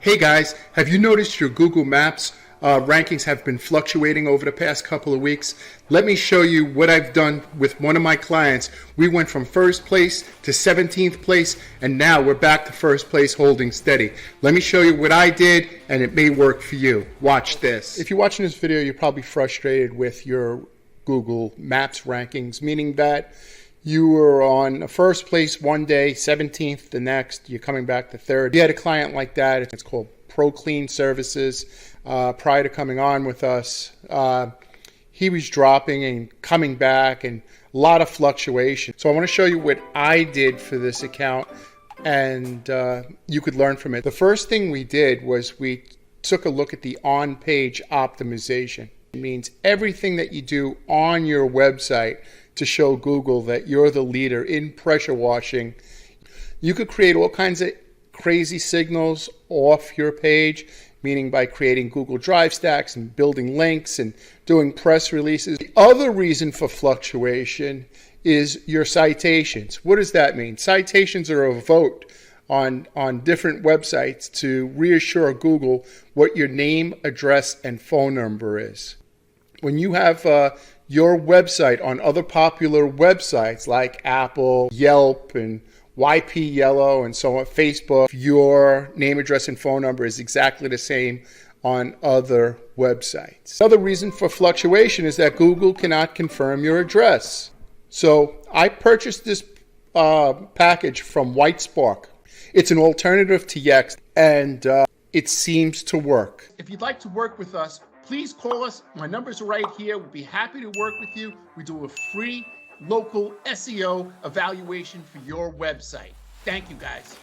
Hey guys, have you noticed your Google Maps rankings have been fluctuating over the past couple of weeks? Let me show you what I've done with one of my clients. We went from first place to 17th place, and now we're back to first place holding steady. Let me show you what I did, and it may work for you. Watch this. If you're watching this video, you're probably frustrated with your Google Maps rankings, meaning that you were on first place one day, 17th the next, you're coming back to third. You had a client like that. It's called ProClean Services. Prior to coming on with us, he was dropping and coming back and a lot of fluctuation. So I want to show you what I did for this account, and you could learn from it. The first thing we did was we took a look at the on-page optimization. It means everything that you do on your website to show Google that you're the leader in pressure washing. You could create all kinds of crazy signals off your page, meaning by creating Google Drive stacks and building links and doing press releases. The other reason for fluctuation is your citations. What does that mean? Citations are a vote on different websites to reassure Google what your name, address, and phone number is. When you have your website on other popular websites like Apple, Yelp, and YP Yellow, and so on, Facebook, your name, address, and phone number is exactly the same on other websites. Another reason for fluctuation is that Google cannot confirm your address. So I purchased this package from WhiteSpark. It's an alternative to Yext, and it seems to work. If you'd like to work with us, please call us. My numbers are right here. We'll be happy to work with you. We do a free local SEO evaluation for your website. Thank you, guys.